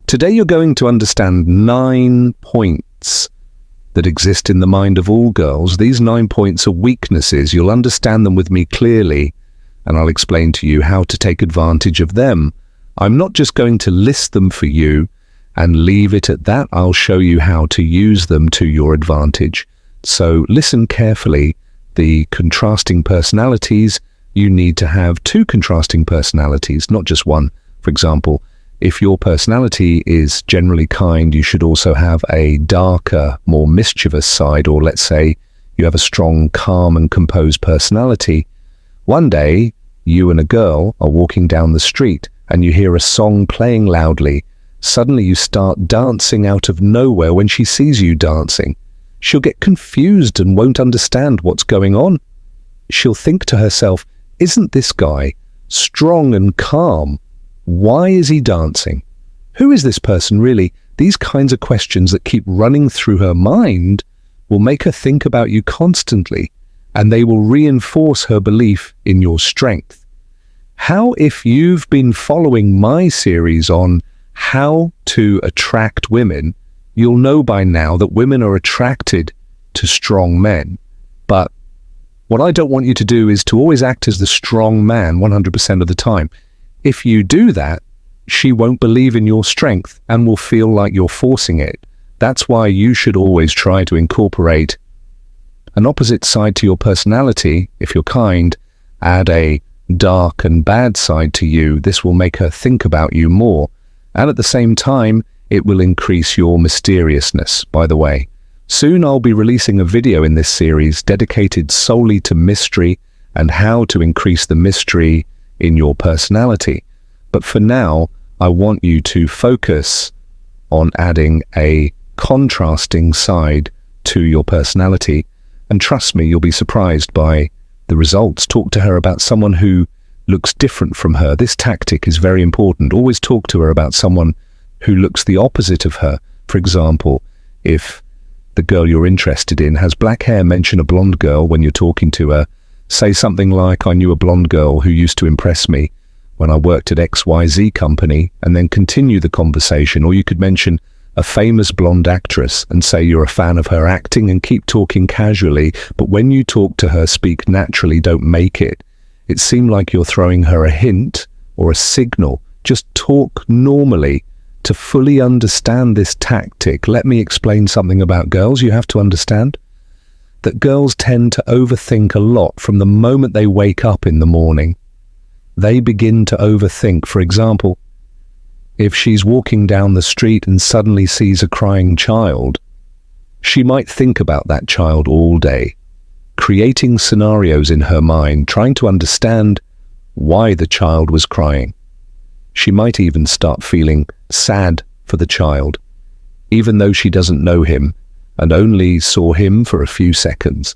Today you're going to understand 9 points that exist in the mind of all girls. These 9 points are weaknesses. You'll understand them with me clearly, and I'll explain to you how to take advantage of them. I'm not just going to list them for you and leave it at that. I'll show you how to use them to your advantage. So listen carefully. The contrasting personalities, you need to have 2 contrasting personalities, not just one. For example, if your personality is generally kind, you should also have a darker, more mischievous side, or let's say you have a strong, calm and composed personality. One day, you and a girl are walking down the street and you hear a song playing loudly. Suddenly you start dancing out of nowhere when she sees you dancing. She'll get confused and won't understand what's going on. She'll think to herself, isn't this guy strong and calm? Why is he dancing? Who is this person really? These kinds of questions that keep running through her mind will make her think about you constantly, and they will reinforce her belief in your strength. How if you've been following my series on how to attract women, you'll know by now that women are attracted to strong men. But what I don't want you to do is to always act as the strong man 100% of the time. If you do that, she won't believe in your strength and will feel like you're forcing it. That's why you should always try to incorporate an opposite side to your personality. If you're kind, add a dark and bad side to you. This will make her think about you more. And at the same time, it will increase your mysteriousness. By the way, soon I'll be releasing a video in this series dedicated solely to mystery and how to increase the mystery in your personality. But for now, I want you to focus on adding a contrasting side to your personality. And trust me, you'll be surprised by the results. Talk to her about someone who looks different from her. This tactic is very important. Always talk to her about someone who looks the opposite of her. For example, if the girl you're interested in has black hair, mention a blonde girl when you're talking to her. Say something like, I knew a blonde girl who used to impress me when I worked at XYZ company, and then continue the conversation. Or you could mention a famous blonde actress and say you're a fan of her acting and keep talking casually. But when you talk to her, speak naturally, don't make it seem like you're throwing her a hint or a signal. Just talk normally. To fully understand this tactic, let me explain something about girls. You have to understand that girls tend to overthink a lot from the moment they wake up in the morning. They begin to overthink. For example, if she's walking down the street and suddenly sees a crying child, she might think about that child all day, creating scenarios in her mind, trying to understand why the child was crying. She might even start feeling sad for the child, even though she doesn't know him and only saw him for a few seconds.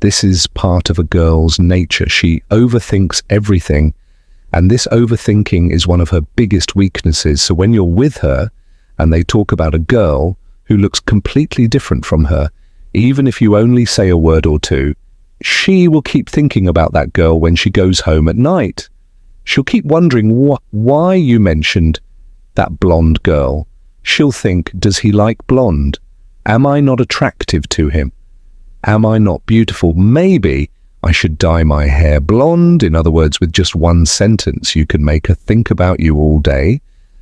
This is part of a girl's nature. She overthinks everything, and this overthinking is one of her biggest weaknesses. So when you're with her and they talk about a girl who looks completely different from her, even if you only say a word or two, she will keep thinking about that girl when she goes home at night. She'll keep wondering why you mentioned that blonde girl. She'll think, does he like blonde? Am I not attractive to him? Am I not beautiful? Maybe I should dye my hair blonde. In other words, with just one sentence, you can make her think about you all day.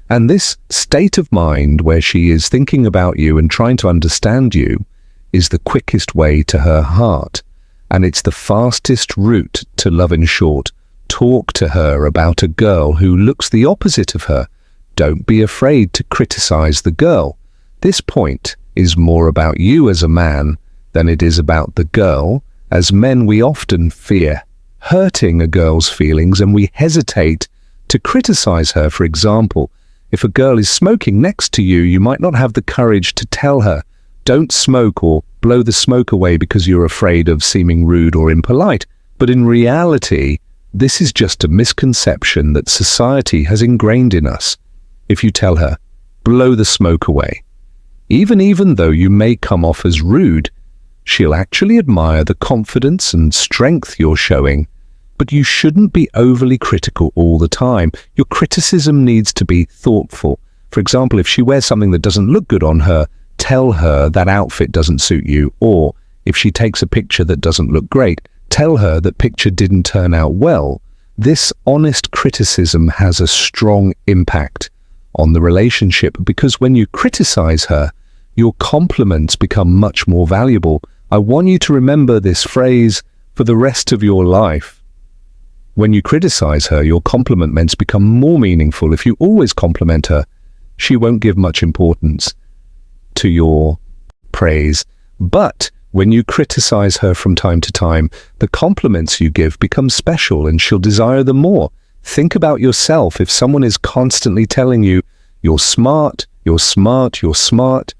And this state of mind where she is thinking about you and trying to understand you is the quickest way to her heart. And it's the fastest route to love. In short, talk to her about a girl who looks the opposite of her. Don't be afraid to criticize the girl. This point is more about you as a man than it is about the girl. As men, we often fear hurting a girl's feelings and we hesitate to criticize her. For example, if a girl is smoking next to you, you might not have the courage to tell her, don't smoke, or blow the smoke away because you're afraid of seeming rude or impolite. But in reality, this is just a misconception that society has ingrained in us. If you tell her, blow the smoke away, even though you may come off as rude, she'll actually admire the confidence and strength you're showing. But you shouldn't be overly critical all the time. Your criticism needs to be thoughtful, For example, if she wears something that doesn't look good on her, tell her that outfit doesn't suit you. Or if she takes a picture that doesn't look great, tell her that picture didn't turn out well. This honest criticism has a strong impact on the relationship, because when you criticize her, your compliments become much more valuable. I want you to remember this phrase for the rest of your life. When you criticize her, your compliments become more meaningful. If you always compliment her, she won't give much importance to your praise. But when you criticize her from time to time, the compliments you give become special and she'll desire them more. Think about yourself. If someone is constantly telling you, you're smart, you're smart, you're smart,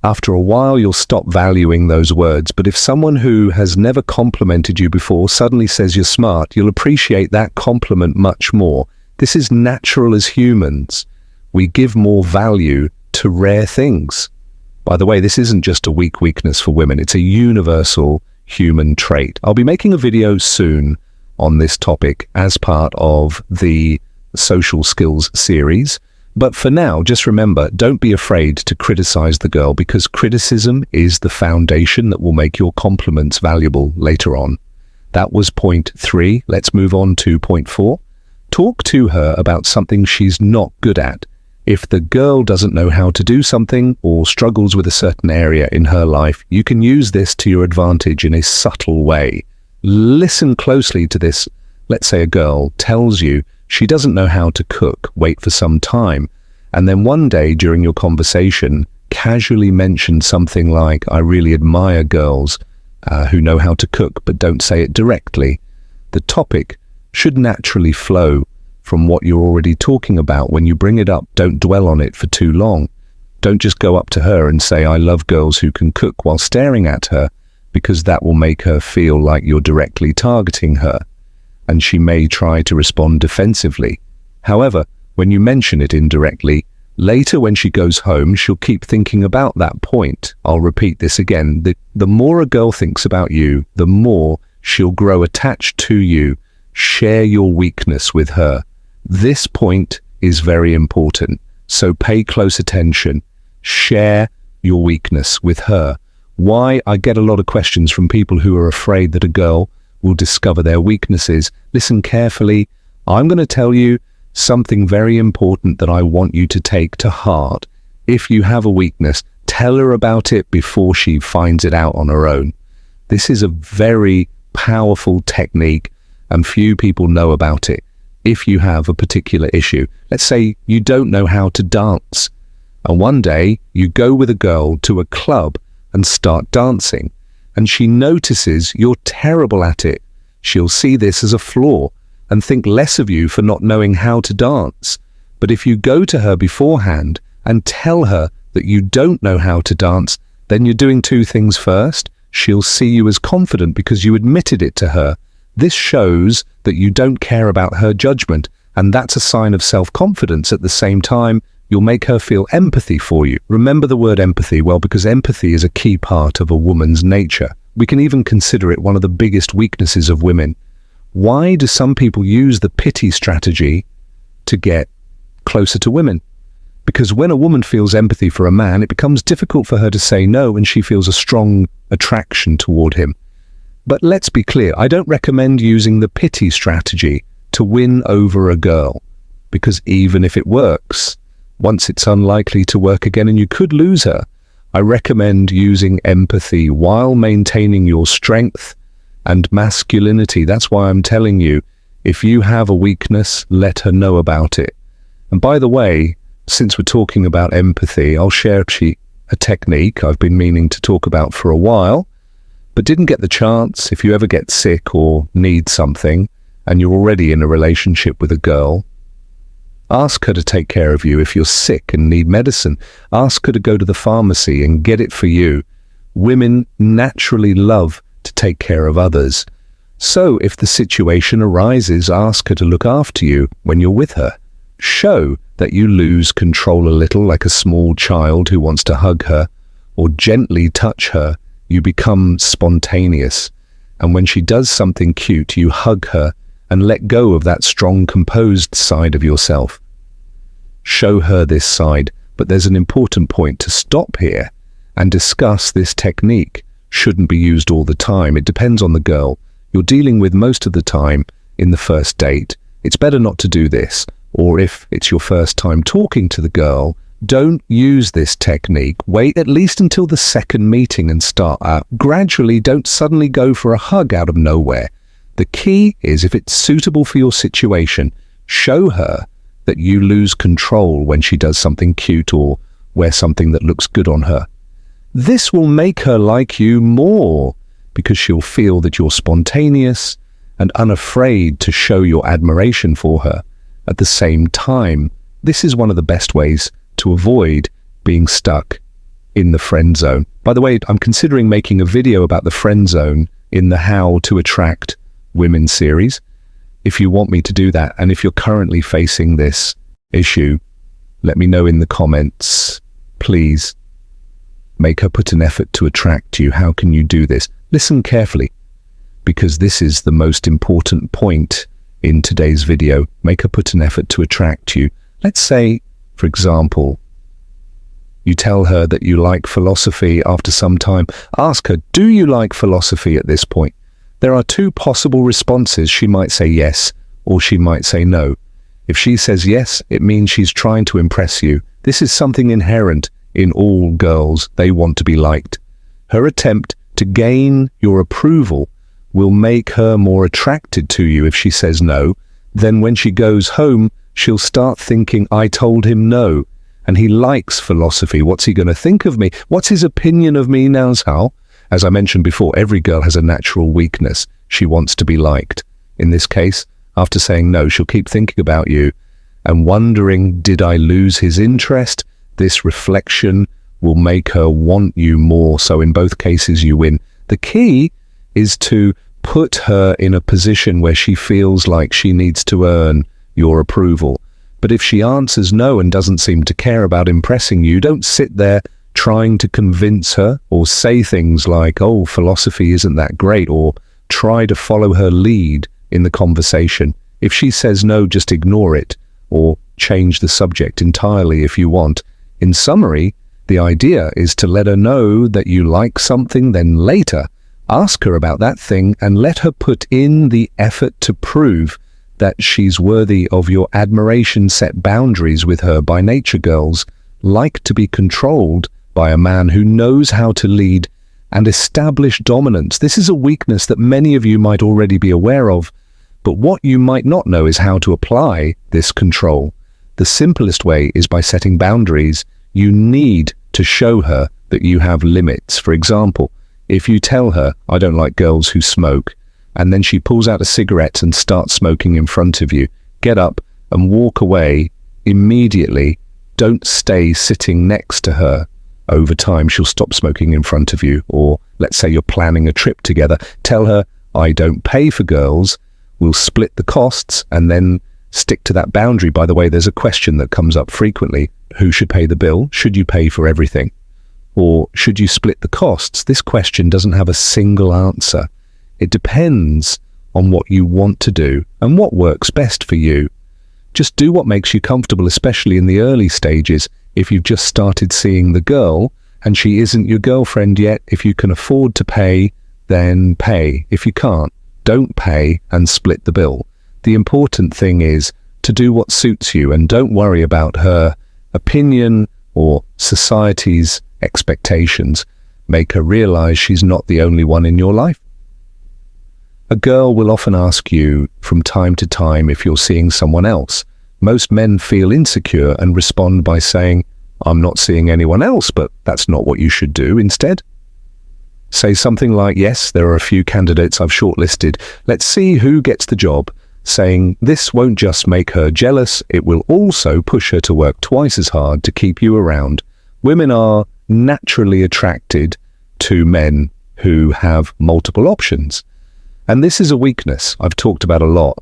after a while you'll stop valuing those words. But if someone who has never complimented you before suddenly says you're smart, you'll appreciate that compliment much more. This is natural as humans. We give more value to rare things. By the way, this isn't just a weakness for women, it's a universal human trait. I'll be making a video soon on this topic as part of the social skills series. But for now, just remember, don't be afraid to criticize the girl, because criticism is the foundation that will make your compliments valuable later on. That was point 3. Let's move on to point 4. Talk to her about something she's not good at. If the girl doesn't know how to do something or struggles with a certain area in her life, you can use this to your advantage in a subtle way. Listen closely to this. Let's say a girl tells you she doesn't know how to cook. Wait for some time, and then one day during your conversation, casually mention something like, I really admire girls who know how to cook, but don't say it directly. The topic should naturally flow from what you're already talking about. When you bring it up, don't dwell on it for too long. Don't just go up to her and say, I love girls who can cook, while staring at her, because that will make her feel like you're directly targeting her, and she may try to respond defensively. However, when you mention it indirectly, later when she goes home, she'll keep thinking about that point. I'll repeat this again. The more a girl thinks about you, the more she'll grow attached to you. Share your weakness with her. This point is very important, so pay close attention. Share your weakness with her. Why? I get a lot of questions from people who are afraid that a girl will discover their weaknesses. Listen carefully. I'm going to tell you something very important that I want you to take to heart. If you have a weakness, tell her about it before she finds it out on her own. This is a very powerful technique, and few people know about it. If you have a particular issue, let's say you don't know how to dance, and one day you go with a girl to a club and start dancing, and she notices you're terrible at it. She'll see this as a flaw and think less of you for not knowing how to dance. But if you go to her beforehand and tell her that you don't know how to dance, then you're doing two things. First, she'll see you as confident because you admitted it to her. This shows that you don't care about her judgment, and that's a sign of self-confidence. At the same time, you'll make her feel empathy for you. Remember the word empathy, well, because empathy is a key part of a woman's nature. We can even consider it one of the biggest weaknesses of women. Why do some people use the pity strategy to get closer to women? Because when a woman feels empathy for a man, it becomes difficult for her to say no, and she feels a strong attraction toward him. But let's be clear, I don't recommend using the pity strategy to win over a girl, because even if it works, once it's unlikely to work again and you could lose her. I recommend using empathy while maintaining your strength and masculinity. That's why I'm telling you, if you have a weakness, let her know about it. And by the way, since we're talking about empathy, I'll share a technique I've been meaning to talk about for a while, but didn't get the chance. If you ever get sick or need something and you're already in a relationship with a girl, ask her to take care of you. If you're sick and need medicine, ask her to go to the pharmacy and get it for you. Women naturally love to take care of others. So if the situation arises, ask her to look after you when you're with her. Show that you lose control a little, like a small child who wants to hug her or gently touch her. You become spontaneous, and when she does something cute, you hug her and let go of that strong, composed side of yourself. Show her this side. But there's an important point to stop here and discuss. This technique shouldn't be used all the time. It depends on the girl you're dealing with most of the time. In the first date, it's better not to do this. Or if it's your first time talking to the girl, don't use this technique. Wait at least until the second meeting and start out gradually. Don't suddenly go for a hug out of nowhere. The key is, if it's suitable for your situation, show her that you lose control when she does something cute or wears something that looks good on her. This will make her like you more, because she'll feel that you're spontaneous and unafraid to show your admiration for her. At the same time, this is one of the best ways to avoid being stuck in the friend zone. By the way, I'm considering making a video about the friend zone in the How to Attract Women series. If you want me to do that, and if you're currently facing this issue, let me know in the comments. Please make her put an effort to attract you. How can you do this? Listen carefully, because this is the most important point in today's video. Make her put an effort to attract you. Let's say, for example, you tell her that you like philosophy. After some time, ask her, do you like philosophy at this point? There are two possible responses. She might say yes, or she might say no. If she says yes, it means she's trying to impress you. This is something inherent in all girls. They want to be liked. Her attempt to gain your approval will make her more attracted to you. If she says no, then when she goes home, she'll start thinking, I told him no, and he likes philosophy. What's he going to think of me? What's his opinion of me now? How? As I mentioned before, every girl has a natural weakness. She wants to be liked. In this case, after saying no, she'll keep thinking about you and wondering, did I lose his interest? This reflection will make her want you more. So in both cases, you win. The key is to put her in a position where she feels like she needs to earn your approval. But if she answers no and doesn't seem to care about impressing you, don't sit there trying to convince her or say things like, oh, philosophy isn't that great, or try to follow her lead in the conversation. If she says no, just ignore it or change the subject entirely if you want. In summary, the idea is to let her know that you like something, then later ask her about that thing and let her put in the effort to prove that she's worthy of your admiration. Set boundaries with her. By nature, girls like to be controlled by a man who knows how to lead and establish dominance. This is a weakness that many of you might already be aware of, but what you might not know is how to apply this control. The simplest way is by setting boundaries. You need to show her that you have limits. For example, if you tell her, I don't like girls who smoke, and then she pulls out a cigarette and starts smoking in front of you, get up and walk away immediately. Don't stay sitting next to her. Over time, she'll stop smoking in front of you. Or let's say you're planning a trip together. Tell her, I don't pay for girls. We'll split the costs, and then stick to that boundary. By the way, there's a question that comes up frequently. Who should pay the bill? Should you pay for everything? Or should you split the costs? This question doesn't have a single answer. It depends on what you want to do and what works best for you. Just do what makes you comfortable, especially in the early stages. If you've just started seeing the girl and she isn't your girlfriend yet, if you can afford to pay, then pay. If you can't, don't pay and split the bill. The important thing is to do what suits you, and don't worry about her opinion or society's expectations. Make her realize she's not the only one in your life. A girl will often ask you from time to time if you're seeing someone else. Most men feel insecure and respond by saying, I'm not seeing anyone else, but that's not what you should do. Instead, say something like, yes, there are a few candidates I've shortlisted. Let's see who gets the job. Saying this won't just make her jealous, it will also push her to work twice as hard to keep you around. Women are naturally attracted to men who have multiple options. And this is a weakness I've talked about a lot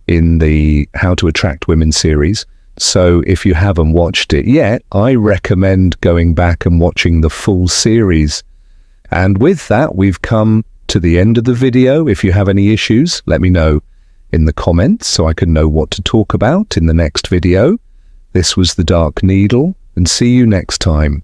in the How to Attract Women series. So if you haven't watched it yet, I recommend going back and watching the full series. And with that, we've come to the end of the video. If you have any issues, let me know in the comments so I can know what to talk about in the next video. This was the Dark Needle, and see you next time.